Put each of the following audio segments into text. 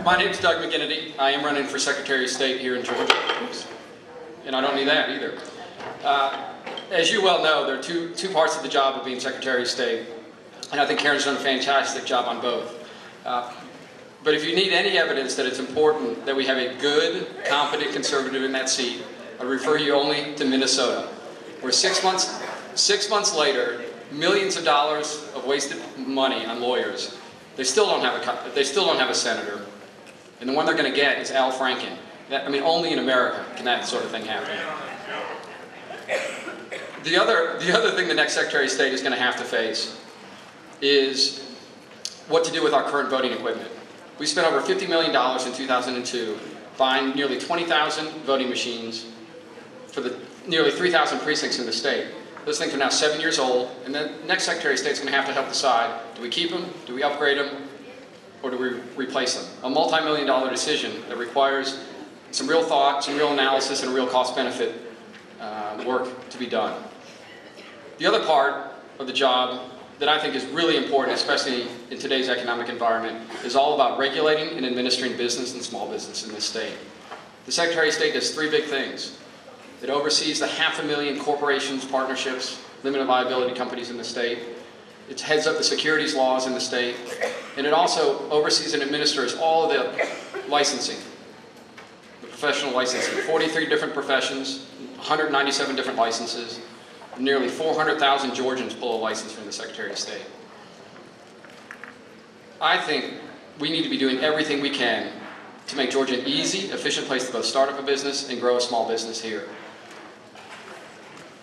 My name is Doug MacGinnitie. I am running for Secretary of State here in Georgia. Oops. And I don't need that either. As you well know, there are two parts of the job of being Secretary of State, and I think Karen's done a fantastic job on both. But if you need any evidence that it's important that we have a good, competent conservative in that seat, I refer you only to Minnesota, where 6 months later, millions of dollars of wasted money on lawyers. They still don't have a senator, and the one they're going to get is Al Franken. I mean, only in America can that sort of thing happen. The other thing the next Secretary of State is going to have to face is what to do with our current voting equipment. We spent over $50 million in 2002 buying nearly 20,000 voting machines for the nearly 3,000 precincts in the state. Those things are now 7 years old, and the next Secretary of State is going to have to help decide, do we keep them, do we upgrade them, or do we replace them? A multi-million-dollar decision that requires some real thought, some real analysis, and a real cost-benefit work to be done. The other part of the job that I think is really important, especially in today's economic environment, is all about regulating and administering business and small business in this state. The Secretary of State does three big things. It oversees the 500,000 corporations, partnerships, limited liability companies in the state. It heads up the securities laws in the state. And it also oversees and administers all of the licensing, the professional licensing. 43 different professions, 197 different licenses. Nearly 400,000 Georgians pull a license from the Secretary of State. I think we need to be doing everything we can to make Georgia an easy, efficient place to both start up a business and grow a small business here.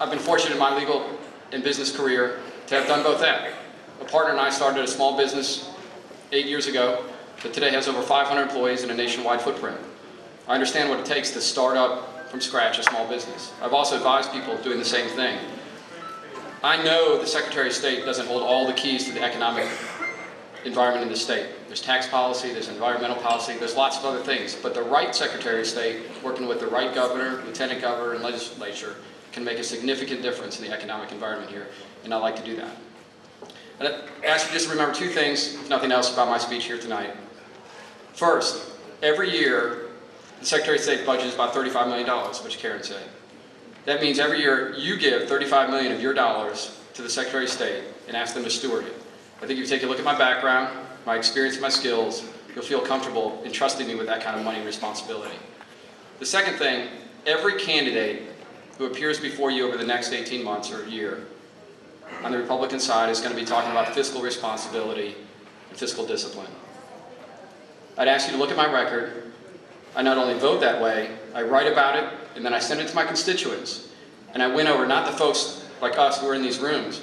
I've been fortunate in my legal and business career to have done both that. A partner and I started a small business 8 years ago that today has over 500 employees and a nationwide footprint. I understand what it takes to start up from scratch a small business. I've also advised people doing the same thing. I know the Secretary of State doesn't hold all the keys to the economic environment in the state. There's tax policy, there's environmental policy, there's lots of other things. But the right Secretary of State, working with the right governor, lieutenant governor, and legislature, can make a significant difference in the economic environment here, and I'd like to do that. And I ask you just to remember two things, if nothing else, about my speech here tonight. First, every year, the Secretary of State budget is about $35 million, which Karen said. That means every year you give $35 million of your dollars to the Secretary of State and ask them to steward it. I think if you take a look at my background, my experience, and my skills, you'll feel comfortable in trusting me with that kind of money and responsibility. The second thing, every candidate who appears before you over the next 18 months or a year on the Republican side is going to be talking about fiscal responsibility and fiscal discipline. I'd ask you to look at my record. I not only vote that way, I write about it, and then I send it to my constituents. And I win over not the folks like us who are in these rooms,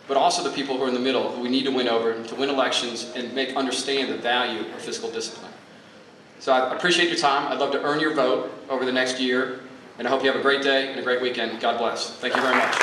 but also the people who are in the middle, who we need to win over to win elections and understand the value of fiscal discipline. So I appreciate your time. I'd love to earn your vote over the next year, and I hope you have a great day and a great weekend. God bless. Thank you very much.